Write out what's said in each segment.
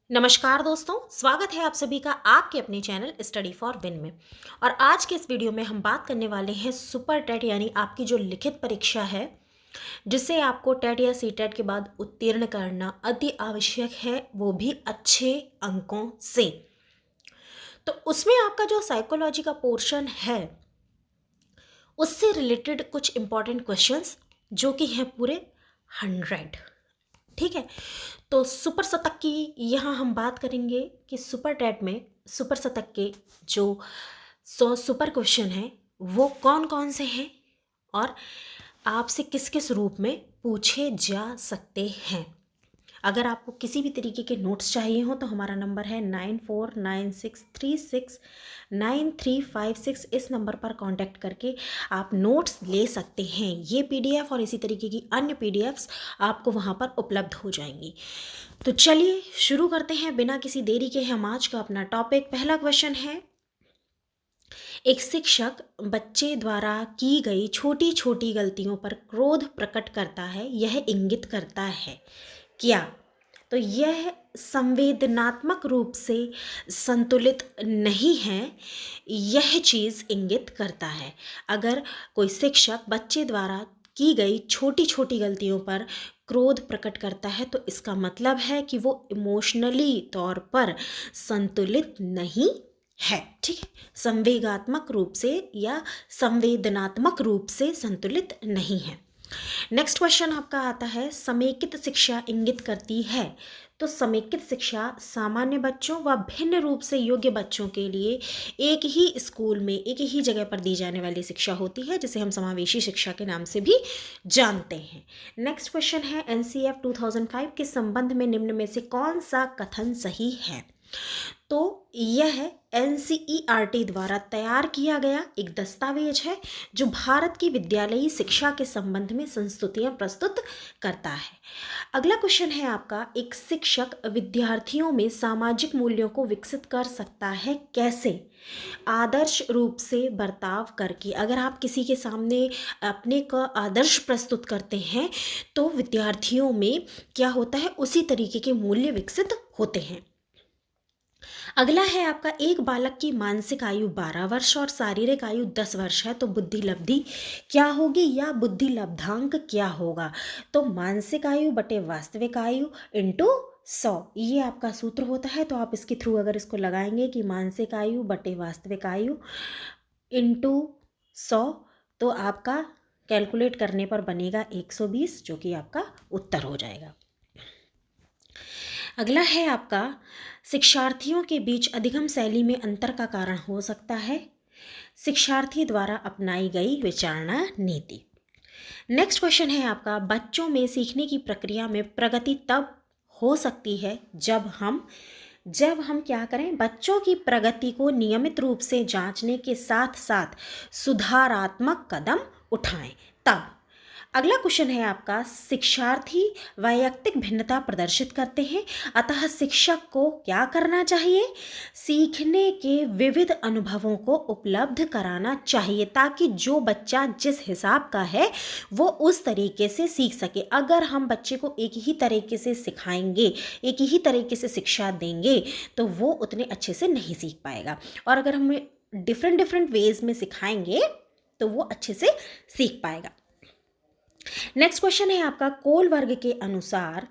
नमस्कार दोस्तों, स्वागत है आप सभी का आपके अपने चैनल स्टडी फॉर विन में। और आज के इस वीडियो में हम बात करने वाले हैं सुपर टेट यानी आपकी जो लिखित परीक्षा है जिसे आपको टेट या सी टेट के बाद उत्तीर्ण करना अति आवश्यक है, वो भी अच्छे अंकों से। तो उसमें आपका जो साइकोलॉजी का पोर्शन है उससे रिलेटेड कुछ इंपॉर्टेंट क्वेश्चंस जो कि हैं पूरे 100। ठीक है, तो सुपर शतक की यहाँ हम बात करेंगे कि सुपर टेट में सुपर शतक के जो 100 सुपर क्वेश्चन हैं वो कौन कौन से हैं और आपसे किस किस रूप में पूछे जा सकते हैं। अगर आपको किसी भी तरीके के नोट्स चाहिए हो तो हमारा नंबर है 9496369356। इस नंबर पर कांटेक्ट करके आप नोट्स ले सकते हैं। ये पीडीएफ और इसी तरीके की अन्य पीडीएफ्स आपको वहाँ पर उपलब्ध हो जाएंगी। तो चलिए शुरू करते हैं बिना किसी देरी के। हम आज का अपना टॉपिक, पहला क्वेश्चन है, एक शिक्षक बच्चे द्वारा की गई छोटी छोटी गलतियों पर क्रोध प्रकट करता है, यह इंगित करता है क्या? तो यह संवेदनात्मक रूप से संतुलित नहीं है, यह चीज़ इंगित करता है। अगर कोई शिक्षक बच्चे द्वारा की गई छोटी छोटी गलतियों पर क्रोध प्रकट करता है तो इसका मतलब है कि वो इमोशनली तौर पर संतुलित नहीं है। ठीक है, संवेगात्मक रूप से या संवेदनात्मक रूप से संतुलित नहीं है। नेक्स्ट क्वेश्चन आपका आता है, समेकित शिक्षा इंगित करती है। तो समेकित शिक्षा सामान्य बच्चों व भिन्न रूप से योग्य बच्चों के लिए एक ही स्कूल में एक ही जगह पर दी जाने वाली शिक्षा होती है, जिसे हम समावेशी शिक्षा के नाम से भी जानते हैं। नेक्स्ट क्वेश्चन है, एनसीएफ 2005 के संबंध में निम्न में से कौन सा कथन सही है? तो यह एनसीईआरटी द्वारा तैयार किया गया एक दस्तावेज है जो भारत की विद्यालयी शिक्षा के संबंध में संस्तुतियां प्रस्तुत करता है। अगला क्वेश्चन है आपका, एक शिक्षक विद्यार्थियों में सामाजिक मूल्यों को विकसित कर सकता है कैसे? आदर्श रूप से बर्ताव करके। अगर आप किसी के सामने अपने का आदर्श प्रस्तुत करते हैं तो विद्यार्थियों में क्या होता है, उसी तरीके के मूल्य विकसित होते हैं। अगला है आपका, एक बालक की मानसिक आयु 12 वर्ष और शारीरिक आयु 10 वर्ष है, तो बुद्धि लब्धि क्या होगी या बुद्धि लब्धांक क्या होगा? तो मानसिक आयु बटे वास्तविक आयु इंटू 100, ये आपका सूत्र होता है। तो आप इसके थ्रू अगर इसको लगाएंगे कि मानसिक आयु बटे वास्तविक आयु इंटू 100, तो आपका कैलकुलेट करने पर बनेगा 120, जो कि आपका उत्तर हो जाएगा। अगला है आपका, शिक्षार्थियों के बीच अधिगम शैली में अंतर का कारण हो सकता है शिक्षार्थी द्वारा अपनाई गई विचारणा नीति। नेक्स्ट क्वेश्चन है आपका, बच्चों में सीखने की प्रक्रिया में प्रगति तब हो सकती है जब हम क्या करें, बच्चों की प्रगति को नियमित रूप से जांचने के साथ साथ सुधारात्मक कदम उठाएं तब। अगला क्वेश्चन है आपका, शिक्षार्थी वैयक्तिक भिन्नता प्रदर्शित करते हैं, अतः शिक्षक को क्या करना चाहिए? सीखने के विविध अनुभवों को उपलब्ध कराना चाहिए ताकि जो बच्चा जिस हिसाब का है वो उस तरीके से सीख सके। अगर हम बच्चे को एक ही तरीके से सिखाएंगे, एक ही तरीके से शिक्षा देंगे तो वो उतने अच्छे से नहीं सीख पाएगा, और अगर हम डिफरेंट वेज में सिखाएंगे तो वो अच्छे से सीख पाएगा। नेक्स्ट क्वेश्चन है आपका, कोल वर्ग के अनुसार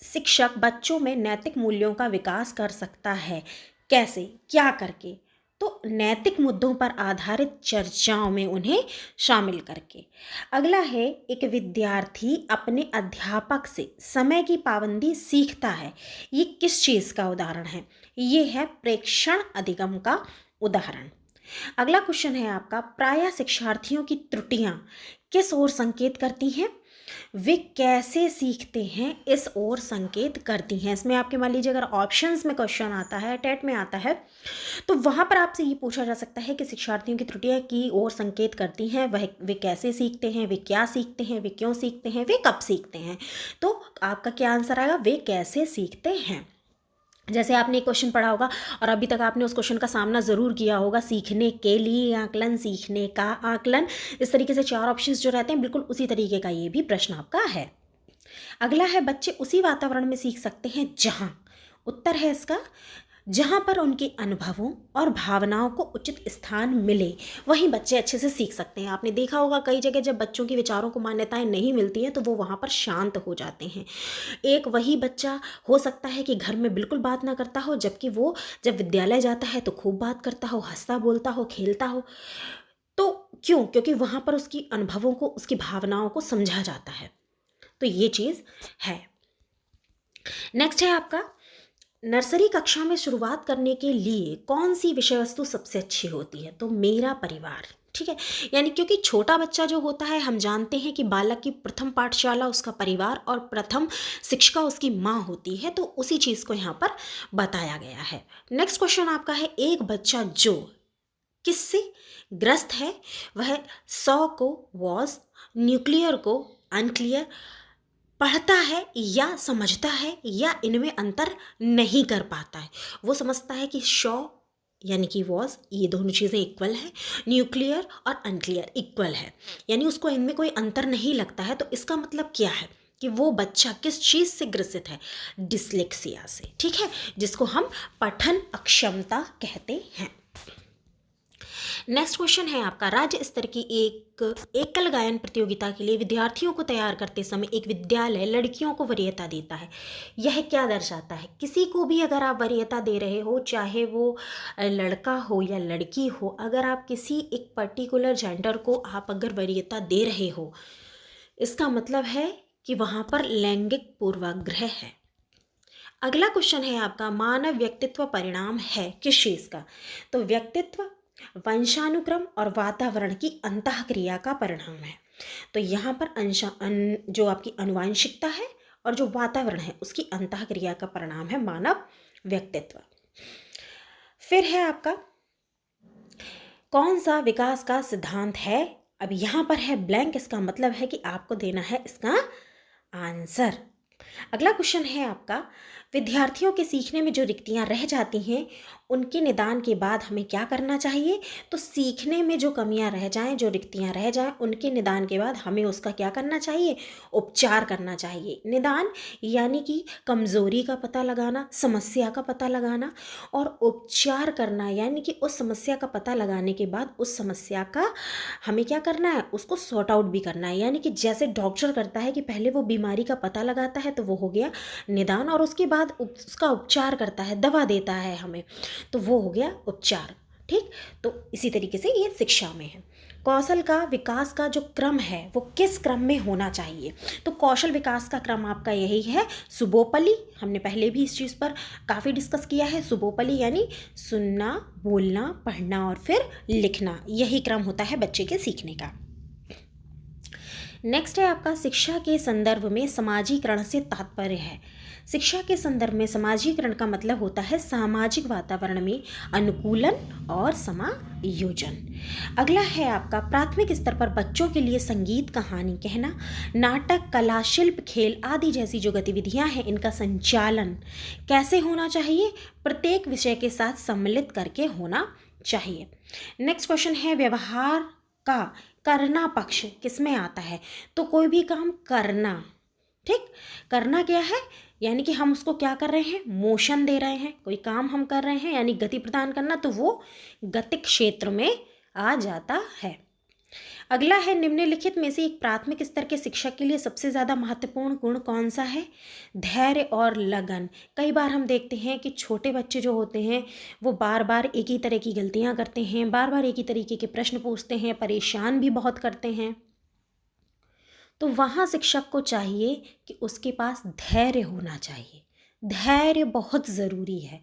शिक्षक बच्चों में नैतिक मूल्यों का विकास कर सकता है कैसे, क्या करके? तो नैतिक मुद्दों पर आधारित चर्चाओं में उन्हें शामिल करके। अगला है, एक विद्यार्थी अपने अध्यापक से समय की पाबंदी सीखता है, ये किस चीज़ का उदाहरण है? ये है प्रेक्षण अधिगम का उदाहरण। अगला क्वेश्चन है आपका, प्रायः शिक्षार्थियों की त्रुटियां किस ओर संकेत करती हैं? वे कैसे सीखते हैं इस ओर संकेत करती हैं। इसमें आपके मान लीजिए अगर ऑप्शंस में क्वेश्चन आता है, टेट में आता है, तो वहां पर आपसे ये पूछा जा सकता है कि शिक्षार्थियों की त्रुटियां की ओर संकेत करती हैं, वे कैसे सीखते हैं, वे क्या सीखते हैं, वे क्यों सीखते हैं, वे कब सीखते हैं। तो आपका क्या आंसर आएगा? वे कैसे सीखते हैं। जैसे आपने एक क्वेश्चन पढ़ा होगा और अभी तक आपने उस क्वेश्चन का सामना ज़रूर किया होगा, सीखने के लिए आकलन, सीखने का आकलन, इस तरीके से 4 ऑप्शंस जो रहते हैं, बिल्कुल उसी तरीके का ये भी प्रश्न आपका है। अगला है, बच्चे उसी वातावरण में सीख सकते हैं जहाँ उत्तर है इसका जहाँ पर उनके अनुभवों और भावनाओं को उचित स्थान मिले वहीं बच्चे अच्छे से सीख सकते हैं। आपने देखा होगा कई जगह जब बच्चों के विचारों को मान्यताएं नहीं मिलती हैं तो वो वहाँ पर शांत हो जाते हैं। एक वही बच्चा हो सकता है कि घर में बिल्कुल बात ना करता हो, जबकि वो जब विद्यालय जाता है तो खूब बात करता हो, हंसता बोलता हो, खेलता हो। तो क्यों? क्योंकि वहाँ पर उसकी अनुभवों को, उसकी भावनाओं को समझा जाता है। तो ये चीज़ है। नेक्स्ट है आपका, नर्सरी कक्षा में शुरुआत करने के लिए कौन सी विषय वस्तु सबसे अच्छी होती है? तो मेरा परिवार। ठीक है, यानी क्योंकि छोटा बच्चा जो होता है, हम जानते हैं कि बालक की प्रथम पाठशाला उसका परिवार और प्रथम शिक्षिका उसकी माँ होती है, तो उसी चीज़ को यहाँ पर बताया गया है। नेक्स्ट क्वेश्चन आपका है, एक बच्चा जो किससे ग्रस्त है वह 100 को वॉज, न्यूक्लियर को अनक्लियर, पढ़ता है या समझता है या इनमें अंतर नहीं कर पाता है। वो समझता है कि शॉ यानी कि वॉज ये दोनों चीज़ें इक्वल है, न्यूक्लियर और अनक्लियर इक्वल है, यानी उसको इनमें कोई अंतर नहीं लगता है। तो इसका मतलब क्या है कि वो बच्चा किस चीज़ से ग्रसित है? डिसलेक्सिया से। ठीक है, जिसको हम पठन अक्षमता कहते हैं। नेक्स्ट क्वेश्चन है आपका, राज्य स्तर की एक एकल गायन प्रतियोगिता के लिए विद्यार्थियों को तैयार करते समय एक विद्यालय लड़कियों को वरीयता देता है। यह क्या दर्शाता है? किसी को भी अगर आप वरीयता दे रहे हो, चाहे वो लड़का हो या लड़की हो, अगर आप किसी एक पर्टिकुलर जेंडर को आप अगर वरीयता दे रहे हो, इसका मतलब है कि वहाँ पर लैंगिक पूर्वाग्रह है। अगला क्वेश्चन है आपका, मानव व्यक्तित्व परिणाम है किस चीज़ का? तो व्यक्तित्व वंशानुक्रम और वातावरण की अंतःक्रिया का परिणाम है। तो यहाँ पर जो आपकी अनुवांशिकता है और जो वातावरण है उसकी अंतःक्रिया का परिणाम है मानव व्यक्तित्व। फिर है आपका, कौन सा विकास का सिद्धांत है? अब यहाँ पर है ब्लैंक, इसका मतलब है कि आपको देना है इसका आंसर। अगला क्वेश्चन है आपका, विद्यार्थियों के सीखने में जो रिक्तियां रह जाती हैं उनके निदान के बाद हमें क्या करना चाहिए? तो सीखने में जो कमियां रह जाएं, जो रिक्तियां रह जाएं, उनके निदान के बाद हमें उसका क्या करना चाहिए? उपचार करना चाहिए। निदान यानी कि कमज़ोरी का पता लगाना, समस्या का पता लगाना, और उपचार करना यानी कि उस समस्या का पता लगाने के बाद उस समस्या का हमें क्या करना है? उसको सॉर्ट आउट भी करना है। यानी कि जैसे डॉक्टर करता है कि पहले वो बीमारी का पता लगाता है, तो वो हो गया निदान, और उसके बाद उसका उपचार करता है, दवा देता है हमें, तो वो हो गया उपचार। ठीक, तो इसी तरीके से ये शिक्षा में है। कौशल का विकास का जो क्रम है वो किस क्रम में होना चाहिए? तो कौशल विकास का क्रम आपका यही है, सुबोपली। हमने पहले भी इस चीज़ पर काफ़ी डिस्कस किया है। सुबोपली यानी सुनना, बोलना, पढ़ना और फिर लिखना, यही क्रम होता है बच्चे के सीखने का। नेक्स्ट है आपका, शिक्षा के संदर्भ में समाजीकरण से तात्पर्य है। शिक्षा के संदर्भ में समाजीकरण का मतलब होता है सामाजिक वातावरण में अनुकूलन और समायोजन। अगला है आपका, प्राथमिक स्तर पर बच्चों के लिए संगीत, कहानी कहना, नाटक, कला, शिल्प, खेल आदि जैसी जो गतिविधियां हैं इनका संचालन कैसे होना चाहिए? प्रत्येक विषय के साथ सम्मिलित करके होना चाहिए। नेक्स्ट क्वेश्चन है, व्यवहार का करना पक्ष किसमें आता है? तो कोई भी काम करना। ठीक, करना क्या है? यानी कि हम उसको क्या कर रहे हैं? मोशन दे रहे हैं। कोई काम हम कर रहे हैं यानी गति प्रदान करना, तो वो गति क्षेत्र में आ जाता है। अगला है, निम्नलिखित में से एक प्राथमिक स्तर के शिक्षक के लिए सबसे ज़्यादा महत्वपूर्ण गुण कौन सा है? धैर्य और लगन। कई बार हम देखते हैं कि छोटे बच्चे जो होते हैं वो बार बार एक ही तरह की गलतियां करते हैं, बार बार एक ही तरीके के प्रश्न पूछते हैं, परेशान भी बहुत करते हैं। तो वहाँ शिक्षक को चाहिए कि उसके पास धैर्य होना चाहिए। धैर्य बहुत ज़रूरी है,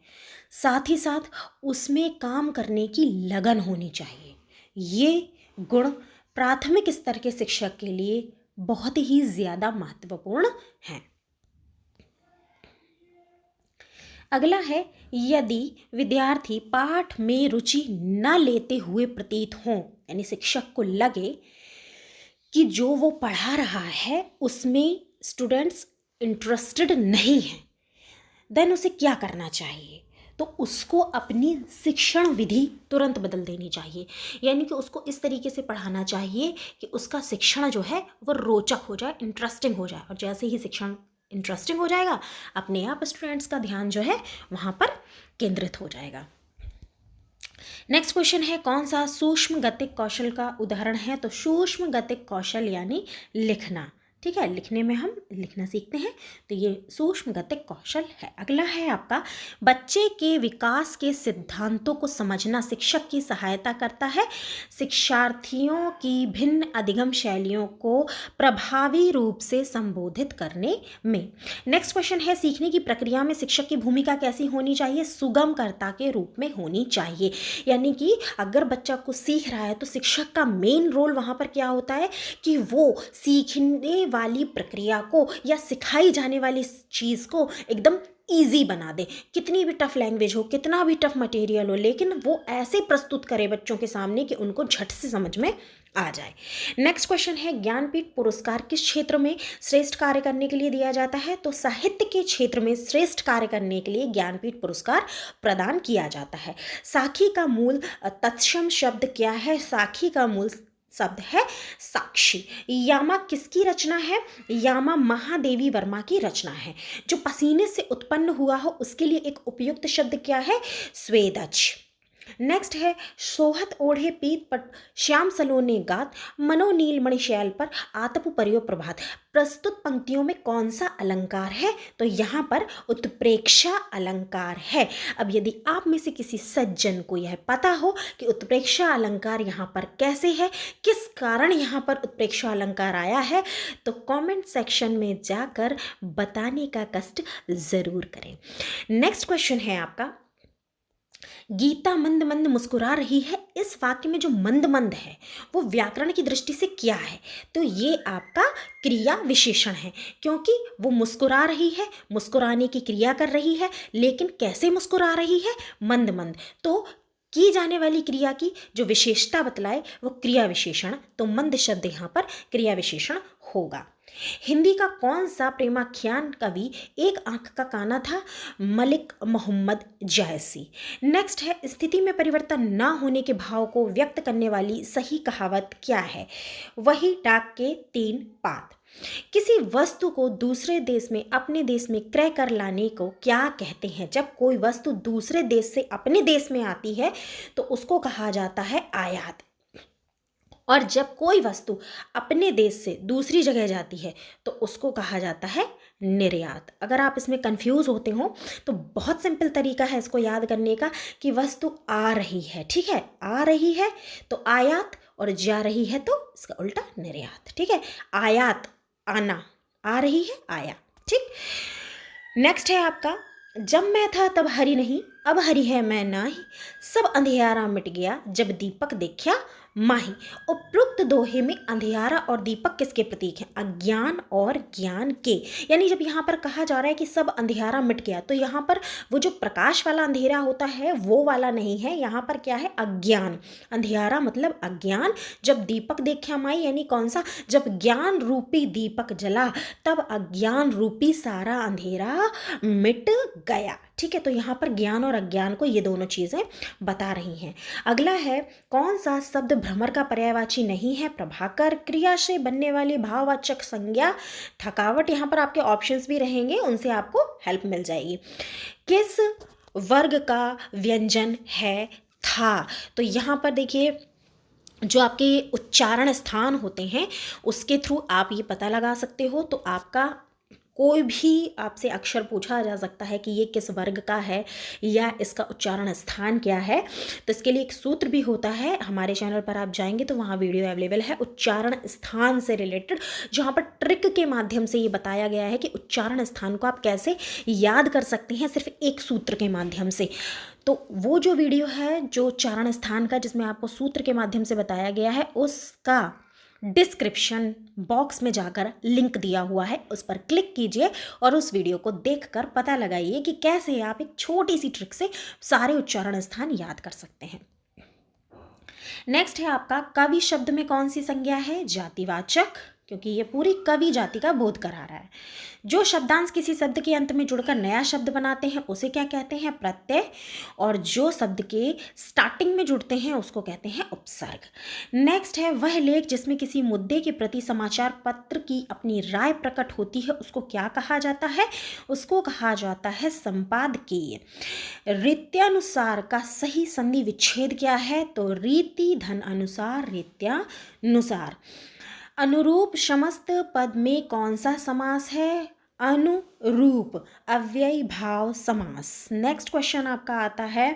साथ ही साथ उसमें काम करने की लगन होनी चाहिए। ये गुण प्राथमिक स्तर के शिक्षक के लिए बहुत ही ज़्यादा महत्वपूर्ण हैं। अगला है, यदि विद्यार्थी पाठ में रुचि न लेते हुए प्रतीत हों, यानी शिक्षक को लगे कि जो वो पढ़ा रहा है उसमें स्टूडेंट्स इंटरेस्टेड नहीं हैं, देन उसे क्या करना चाहिए? तो उसको अपनी शिक्षण विधि तुरंत बदल देनी चाहिए। यानी कि उसको इस तरीके से पढ़ाना चाहिए कि उसका शिक्षण जो है वो रोचक हो जाए, इंटरेस्टिंग हो जाए, और जैसे ही शिक्षण इंटरेस्टिंग हो जाएगा, अपने आप स्टूडेंट्स का ध्यान जो है वहाँ पर केंद्रित हो जाएगा। नेक्स्ट क्वेश्चन है, कौन सा सूक्ष्म गतिक कौशल का उदाहरण है? तो सूक्ष्म गतिक कौशल यानी लिखना, ठीक है, लिखने में हम लिखना सीखते हैं, तो ये सूक्ष्म गतिक कौशल है। अगला है आपका, बच्चे के विकास के सिद्धांतों को समझना शिक्षक की सहायता करता है शिक्षार्थियों की भिन्न अधिगम शैलियों को प्रभावी रूप से संबोधित करने में। नेक्स्ट क्वेश्चन है, सीखने की प्रक्रिया में शिक्षक की भूमिका कैसी होनी चाहिए? सुगमकर्ता के रूप में होनी चाहिए, यानी कि अगर बच्चा कुछ सीख रहा है तो शिक्षक का मेन रोल वहाँ पर क्या होता है कि वो सीखने वाली प्रक्रिया को या सिखाई जाने वाली चीज़ को एकदम ईजी बना दे। कितनी भी टफ लैंग्वेज हो, कितना भी टफ मटेरियल हो, लेकिन वो ऐसे प्रस्तुत करे बच्चों के सामने कि उनको झट से समझ में आ जाए। नेक्स्ट क्वेश्चन है, ज्ञानपीठ पुरस्कार किस क्षेत्र में श्रेष्ठ कार्य करने के लिए दिया जाता है? तो साहित्य के क्षेत्र में श्रेष्ठ कार्य करने के लिए ज्ञानपीठ पुरस्कार प्रदान किया जाता है। साखी का मूल तत्सम शब्द क्या है? साखी का मूल शब्द है साक्षी। यामा किसकी रचना है? यामा महादेवी वर्मा की रचना है। जो पसीने से उत्पन्न हुआ हो उसके लिए एक उपयुक्त शब्द क्या है? स्वेदज। नेक्स्ट है, सोहत ओढ़े पीत पट श्याम सलोने गात मनोनील मणिशैल पर आतप परियो प्रभात। प्रस्तुत पंक्तियों में कौन सा अलंकार है? तो यहाँ पर उत्प्रेक्षा अलंकार है। अब यदि आप में से किसी सज्जन को यह पता हो कि उत्प्रेक्षा अलंकार यहाँ पर कैसे है, किस कारण यहाँ पर उत्प्रेक्षा अलंकार आया है, तो कमेंट सेक्शन में जाकर बताने का कष्ट जरूर करें। नेक्स्ट क्वेश्चन है आपका, गीता मंद मंद मुस्कुरा रही है, इस वाक्य में जो मंद मंद है वो व्याकरण की दृष्टि से क्या है? तो ये आपका क्रिया विशेषण है, क्योंकि वो मुस्कुरा रही है, मुस्कुराने की क्रिया कर रही है, लेकिन कैसे मुस्कुरा रही है? मंद मंद। तो की जाने वाली क्रिया की जो विशेषता बतलाए वो क्रिया विशेषण, तो मंद शब्द यहाँ पर क्रिया विशेषण होगा। हिंदी का कौन सा प्रेमाख्यान कवि एक आंख का काना था? मलिक मोहम्मद जायसी। नेक्स्ट है, स्थिति में परिवर्तन न होने के भाव को व्यक्त करने वाली सही कहावत क्या है? वही डाक के 3 पात। किसी वस्तु को दूसरे देश में अपने देश में क्रय कर लाने को क्या कहते हैं? जब कोई वस्तु दूसरे देश से अपने देश में आती है तो उसको कहा जाता है आयात, और जब कोई वस्तु अपने देश से दूसरी जगह जाती है तो उसको कहा जाता है निर्यात। अगर आप इसमें कंफ्यूज होते हो तो बहुत सिंपल तरीका है इसको याद करने का कि वस्तु आ रही है, ठीक है, आ रही है तो आयात, और जा रही है तो इसका उल्टा निर्यात, ठीक है। आयात आना, आ रही है आया, ठीक। नेक्स्ट है आपका, जब मैं था तब हरि नहीं, अब हरि है मैं नाही, सब अंधियारा मिट गया जब दीपक देखा माही। उपरोक्त दोहे में अंधियारा और दीपक किसके प्रतीक हैं? अज्ञान और ज्ञान के। यानी जब यहाँ पर कहा जा रहा है कि सब अंधियारा मिट गया, तो यहाँ पर वो जो प्रकाश वाला अंधेरा होता है वो वाला नहीं है, यहाँ पर क्या है? अज्ञान। अंधियारा मतलब अज्ञान। जब दीपक देखा माई यानी कौन सा? जब ज्ञान रूपी दीपक जला तब अज्ञान रूपी सारा अंधेरा मिट गया, ठीक है। तो यहाँ पर ज्ञान और अज्ञान को ये दोनों चीज़ें बता रही हैं। अगला है, कौन सा शब्द भ्रमर का पर्यायवाची नहीं है? प्रभाकर। क्रिया से बनने वाली भाववाचक संज्ञा थकावट। यहाँ पर आपके ऑप्शंस भी रहेंगे, उनसे आपको हेल्प मिल जाएगी। किस वर्ग का व्यंजन है था? तो यहाँ पर देखिए, जो आपके उच्चारण स्थान होते हैं उसके थ्रू आप ये पता लगा सकते हो। तो आपका कोई भी आपसे अक्षर पूछा जा सकता है कि ये किस वर्ग का है या इसका उच्चारण स्थान क्या है, तो इसके लिए एक सूत्र भी होता है। हमारे चैनल पर आप जाएंगे तो वहाँ वीडियो अवेलेबल है उच्चारण स्थान से रिलेटेड, जहाँ पर ट्रिक के माध्यम से ये बताया गया है कि उच्चारण स्थान को आप कैसे याद कर सकते हैं सिर्फ एक सूत्र के माध्यम से। तो वो जो वीडियो है जो उच्चारण स्थान का, जिसमें आपको सूत्र के माध्यम से बताया गया है, उसका डिस्क्रिप्शन बॉक्स में जाकर लिंक दिया हुआ है, उस पर क्लिक कीजिए और उस वीडियो को देखकर पता लगाइए कि कैसे आप एक छोटी सी ट्रिक से सारे उच्चारण स्थान याद कर सकते हैं। नेक्स्ट है आपका, कवि शब्द में कौन सी संज्ञा है? जातिवाचक, क्योंकि ये पूरी कवि जाति का बोध करा रहा है। जो शब्दांश किसी शब्द के अंत में जुड़कर नया शब्द बनाते हैं उसे क्या कहते हैं? प्रत्यय। और जो शब्द के स्टार्टिंग में जुड़ते हैं उसको कहते हैं उपसर्ग। नेक्स्ट है वह लेख जिसमें किसी मुद्दे के प्रति समाचार पत्र की अपनी राय प्रकट होती है उसको क्या कहा जाता है? उसको कहा जाता है संपादकीय। रीत्यानुसार का सही संधि विच्छेद क्या है? तो रीति धन अनुसार, रीत्यानुसार। अनुरूप समस्त पद में कौन सा समास है? अनुरूप अव्ययी भाव समास। नेक्स्ट क्वेश्चन आपका आता है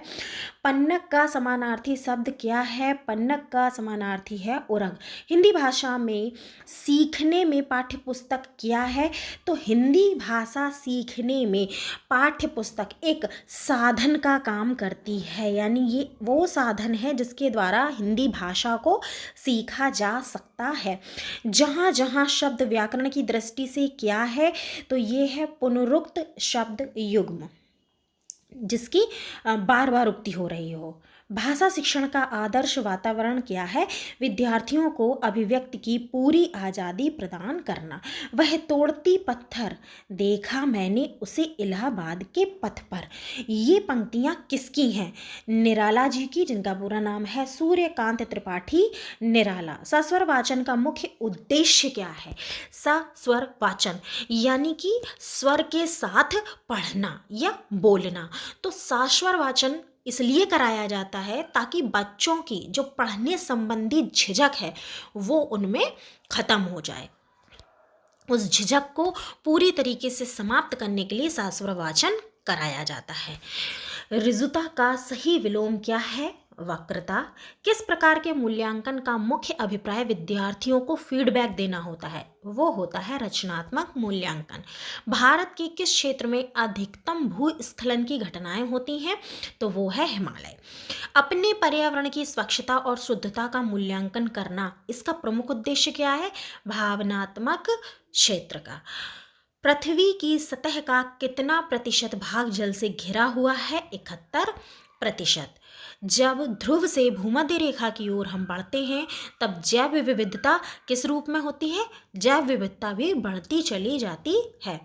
पन्नग का समानार्थी शब्द क्या है? पन्नग का समानार्थी है उरग। हिंदी भाषा में सीखने में पाठ्य पुस्तक क्या है? तो हिंदी भाषा सीखने में पाठ्य पुस्तक एक साधन का काम करती है, यानी ये वो साधन है जिसके द्वारा हिंदी भाषा को सीखा जा सकता है। जहाँ जहाँ शब्द व्याकरण की दृष्टि से क्या है? तो ये है पुनरुक्त शब्द युग्म जिसकी बार बार उक्ति हो रही हो। भाषा शिक्षण का आदर्श वातावरण क्या है? विद्यार्थियों को अभिव्यक्ति की पूरी आज़ादी प्रदान करना। वह तोड़ती पत्थर देखा मैंने उसे इलाहाबाद के पथ पर। ये पंक्तियाँ किसकी हैं? निराला जी की, जिनका पूरा नाम है सूर्यकांत त्रिपाठी निराला। सस्वर वाचन का मुख्य उद्देश्य क्या है? सस्वर वाचन यानी कि स्वर के साथ पढ़ना या बोलना। तो सस्वर वाचन इसलिए कराया जाता है ताकि बच्चों की जो पढ़ने संबंधी झिझक है वो उनमें खत्म हो जाए। उस झिझक को पूरी तरीके से समाप्त करने के लिए सस्वर वाचन कराया जाता है। ऋजुता का सही विलोम क्या है? वक्रता। किस प्रकार के मूल्यांकन का मुख्य अभिप्राय विद्यार्थियों को फीडबैक देना होता है? वो होता है रचनात्मक मूल्यांकन। भारत के किस क्षेत्र में अधिकतम भूस्खलन की घटनाएं होती हैं? तो वो है हिमालय। अपने पर्यावरण की स्वच्छता और शुद्धता का मूल्यांकन करना, इसका प्रमुख उद्देश्य क्या है? भावनात्मक क्षेत्र का। पृथ्वी की सतह का कितना प्रतिशत भाग जल से घिरा हुआ है? 71%। जब ध्रुव से भूमध्य रेखा की ओर हम बढ़ते हैं तब जैव विविधता किस रूप में होती है? जैव विविधता भी बढ़ती चली जाती है।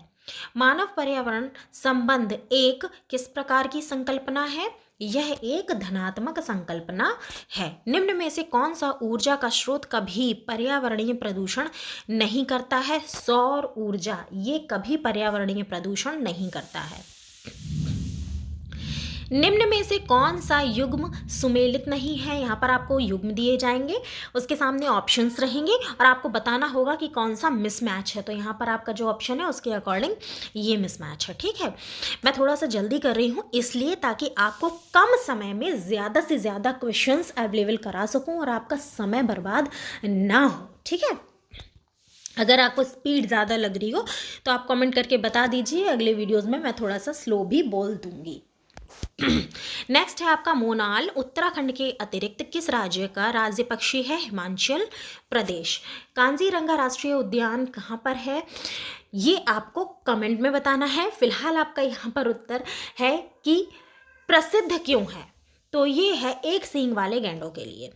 मानव पर्यावरण संबंध एक किस प्रकार की संकल्पना है? यह एक धनात्मक संकल्पना है। निम्न में से कौन सा ऊर्जा का स्रोत कभी पर्यावरणीय प्रदूषण नहीं करता है? सौर ऊर्जा ये कभी पर्यावरणीय प्रदूषण नहीं करता है। निम्न में से कौन सा युग्म सुमेलित नहीं है? यहाँ पर आपको युग्म दिए जाएंगे, उसके सामने ऑप्शंस रहेंगे और आपको बताना होगा कि कौन सा मिसमैच है। तो यहाँ पर आपका जो ऑप्शन है उसके अकॉर्डिंग ये मिसमैच है। ठीक है, मैं थोड़ा सा जल्दी कर रही हूँ इसलिए ताकि आपको कम समय में ज़्यादा से ज़्यादा क्वेश्चंस अवेलेबल करा सकूँ और आपका समय बर्बाद ना हो। ठीक है, अगर आपको स्पीड ज़्यादा लग रही हो तो आप कमेंट करके बता दीजिए, अगले वीडियोज़ में मैं थोड़ा सा स्लो भी बोल दूँगी। नेक्स्ट है आपका मोनाल उत्तराखंड के अतिरिक्त किस राज्य का राज्य पक्षी है? हिमाचल प्रदेश। कांजीरंगा राष्ट्रीय उद्यान कहाँ पर है? ये आपको कमेंट में बताना है। फिलहाल आपका यहाँ पर उत्तर है कि प्रसिद्ध क्यों है, तो ये है एक सींग वाले गैंडों के लिए।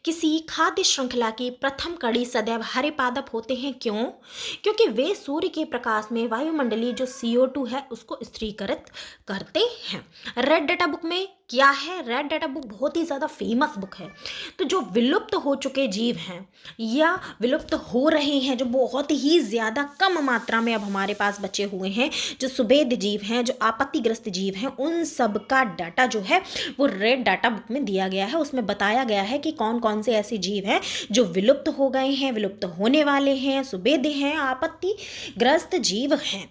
किसी खाद्य श्रृंखला की प्रथम कड़ी सदैव हरे पादप होते हैं, क्यों? क्योंकि वे सूर्य के प्रकाश में वायुमंडलीय जो CO2 है उसको स्थिरीकृत करते हैं। रेड डाटा बुक में क्या है? रेड डाटा बुक बहुत ही ज़्यादा फेमस बुक है। तो जो विलुप्त हो चुके जीव हैं या विलुप्त हो रहे हैं, जो बहुत ही ज़्यादा कम मात्रा में अब हमारे पास बचे हुए हैं, जो सुभेद जीव हैं, जो आपत्तिग्रस्त जीव हैं, उन सब का डाटा जो है वो रेड डाटा बुक में दिया गया है। उसमें बताया गया है कि कौन कौन से ऐसे जीव हैं जो विलुप्त हो गए हैं, विलुप्त होने वाले हैं, सुभेद हैं, आपत्तिग्रस्त जीव हैं।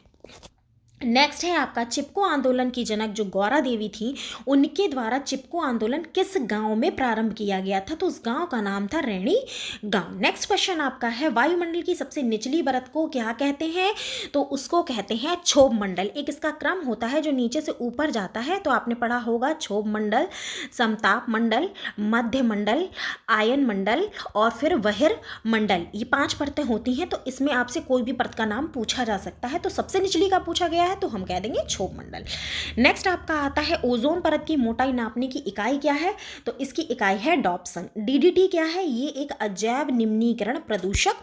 नेक्स्ट है आपका चिपको आंदोलन की जनक जो गौरा देवी थी, उनके द्वारा चिपको आंदोलन किस गांव में प्रारंभ किया गया था? तो उस गांव का नाम था रैणी गांव। नेक्स्ट क्वेश्चन आपका है वायुमंडल की सबसे निचली परत को क्या कहते हैं? तो उसको कहते हैं क्षोभ मंडल। एक इसका क्रम होता है जो नीचे से ऊपर जाता है, तो आपने पढ़ा होगा क्षोभ मंडल, समताप मंडल, मध्य मंडल, आयन मंडल और फिर बहिर मंडल। ये 5 परतें होती हैं। तो इसमें आपसे कोई भी परत का नाम पूछा जा सकता है। तो सबसे निचली का पूछा गया है है तो हम कह देंगे क्षोभ मंडल। नेक्स्ट आपका आता है ओजोन परत की मोटाई नापने की इकाई क्या है, तो इसकी इकाई है डॉप्सन। डीडीटी क्या है, ये एक अजैव निम्नीकरण प्रदूषक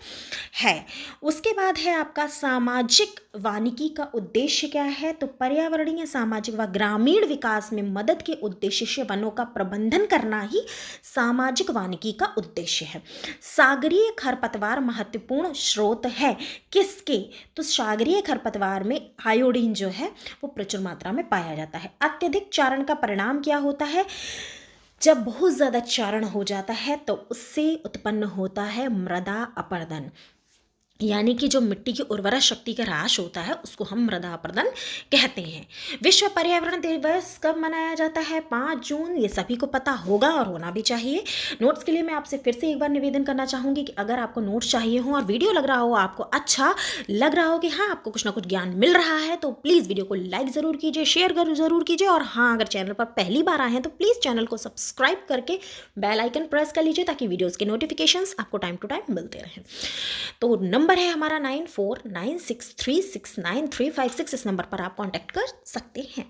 है। उसके बाद है आपका सामाजिक वानिकी का उद्देश्य क्या है, तो पर्यावरणीय, सामाजिक व ग्रामीण विकास में मदद के उद्देश्य से वनों का प्रबंधन करना ही सामाजिक वानिकी का उद्देश्य है। सागरीय खरपतवार महत्वपूर्ण स्रोत है किसके, तो सागरीय खरपतवार में आयोडीन जो है वो प्रचुर मात्रा में पाया जाता है। अत्यधिक चारण का परिणाम क्या होता है, जब बहुत ज़्यादा चारण हो जाता है तो उससे उत्पन्न होता है मृदा अपरदन, यानी कि जो मिट्टी की उर्वरा शक्ति का ह्रास होता है उसको हम मृदा अपरदन कहते हैं। विश्व पर्यावरण दिवस कब मनाया जाता है, 5 जून। ये सभी को पता होगा और होना भी चाहिए। नोट्स के लिए मैं आपसे फिर से एक बार निवेदन करना चाहूँगी कि अगर आपको नोट्स चाहिए हो और वीडियो लग रहा हो, आपको अच्छा लग रहा हो कि हाँ आपको कुछ ना कुछ ज्ञान मिल रहा है, तो प्लीज़ वीडियो को लाइक ज़रूर कीजिए, शेयर ज़रूर कीजिए, और हाँ अगर चैनल पर पहली बार आए हैं तो प्लीज़ चैनल को सब्सक्राइब करके बेल आइकन प्रेस कर लीजिए ताकि वीडियोज़ के नोटिफिकेशंस आपको टाइम टू टाइम मिलते रहें। तो नंबर है हमारा 9496369356। इस नंबर पर आप कांटेक्ट कर सकते हैं।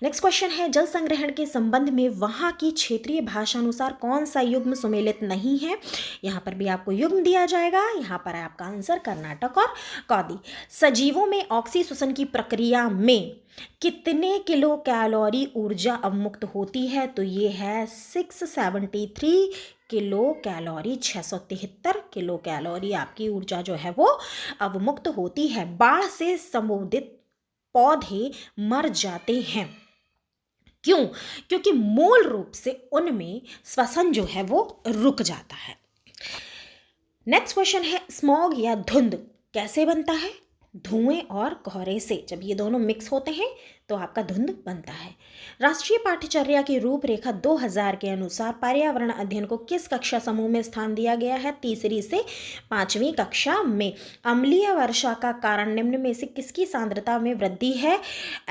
नेक्स्ट क्वेश्चन है जल संग्रहण के संबंध में वहां की क्षेत्रीय भाषा अनुसार कौन सा युग्म सुमेलित नहीं है। यहाँ पर भी आपको युग्म दिया जाएगा। यहाँ पर है आपका आंसर कर्नाटक और कौदी। सजीवों में ऑक्सीश्वसन की प्रक्रिया में कितने किलो कैलोरी ऊर्जा अवमुक्त होती है, तो ये है 673 किलो कैलोरी। 673 किलो कैलोरी आपकी ऊर्जा जो है वो अवमुक्त होती है। बाढ़ से संबोधित पौधे मर जाते हैं, क्यों, क्योंकि मूल रूप से उनमें श्वसन जो है वो रुक जाता है। नेक्स्ट क्वेश्चन है स्मॉग या धुंध कैसे बनता है, धुएं और कोहरे से। जब ये दोनों मिक्स होते हैं तो आपका धुंध बनता है। राष्ट्रीय पाठ्यचर्या की रूपरेखा 2000 के अनुसार पर्यावरण अध्ययन को किस कक्षा समूह में स्थान दिया गया है, 3री से 5वीं कक्षा में। अम्लीय वर्षा का कारण निम्न में से किसकी सांद्रता में वृद्धि है,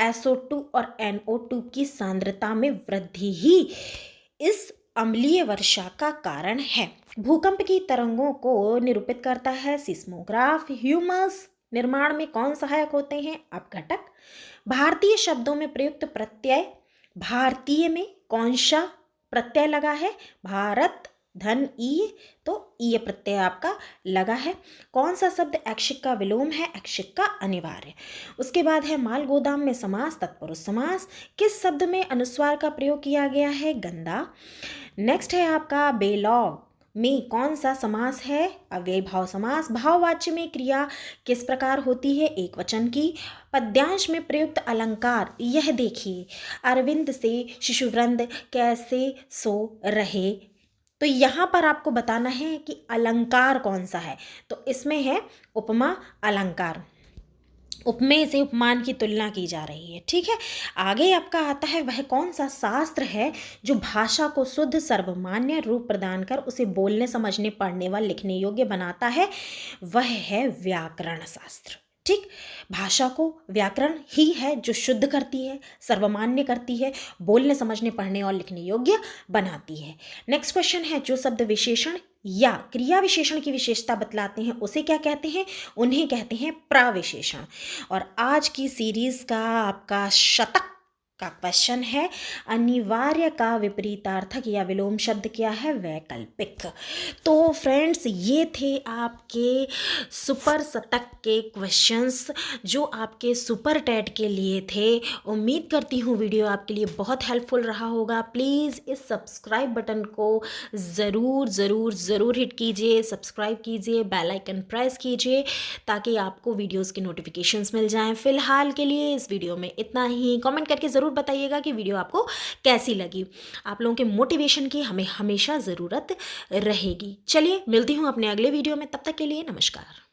SO2 और NO2 की सांद्रता में वृद्धि ही इस अम्लीय वर्षा का कारण है। भूकंप की तरंगों को निरूपित करता है सिस्मोग्राफ। ह्यूमस निर्माण में कौन सहायक होते हैं, अपघटक। भारतीय शब्दों में प्रयुक्त प्रत्यय, भारतीय में कौन सा प्रत्यय लगा है, भारत धन ई, तो ई प्रत्यय आपका लगा है। कौन सा शब्द ऐच्छिक का विलोम है, ऐच्छिक का अनिवार्य। उसके बाद है माल गोदाम में समास, तत्पुरुष समास। किस शब्द में अनुस्वार का प्रयोग किया गया है, गंदा। नेक्स्ट है आपका बेलौग में कौन सा समास है, अव्ययी भाव समास। भाववाच्य में क्रिया किस प्रकार होती है, एक वचन की। पद्यांश में प्रयुक्त अलंकार यह देखिए, अरविंद से शिशुवृंद कैसे सो रहे। तो यहाँ पर आपको बताना है कि अलंकार कौन सा है, तो इसमें है उपमा अलंकार। उपमेय से उपमान की तुलना की जा रही है, ठीक है। आगे आपका आता है वह कौन सा शास्त्र है जो भाषा को शुद्ध सर्वमान्य रूप प्रदान कर उसे बोलने, समझने, पढ़ने व लिखने योग्य बनाता है, वह है व्याकरण शास्त्र। ठीक, भाषा को व्याकरण ही है जो शुद्ध करती है, सर्वमान्य करती है, बोलने, समझने, पढ़ने और लिखने योग्य बनाती है। नेक्स्ट क्वेश्चन है जो शब्द विशेषण या क्रिया विशेषण की विशेषता बतलाते हैं उसे क्या कहते हैं, उन्हें कहते हैं प्रविशेषण। और आज की सीरीज का आपका शतक का क्वेश्चन है अनिवार्य का विपरीतार्थक या विलोम शब्द क्या है, वैकल्पिक। तो फ्रेंड्स ये थे आपके सुपर शतक के क्वेश्चंस जो आपके सुपर टेट के लिए थे। उम्मीद करती हूँ वीडियो आपके लिए बहुत हेल्पफुल रहा होगा। प्लीज़ इस सब्सक्राइब बटन को ज़रूर ज़रूर ज़रूर हिट कीजिए, सब्सक्राइब कीजिए, बेल आइकन प्रेस कीजिए ताकि आपको वीडियोस के नोटिफिकेशंस मिल जाएं। फिलहाल के लिए इस वीडियो में इतना ही। कमेंट करके ज़रूर बताइएगा कि वीडियो आपको कैसी लगी। आप लोगों के मोटिवेशन की हमें हमेशा ज़रूरत रहेगी। चलिए मिलती हूँ अपने अगले वीडियो में, तब तक के लिए नमस्कार।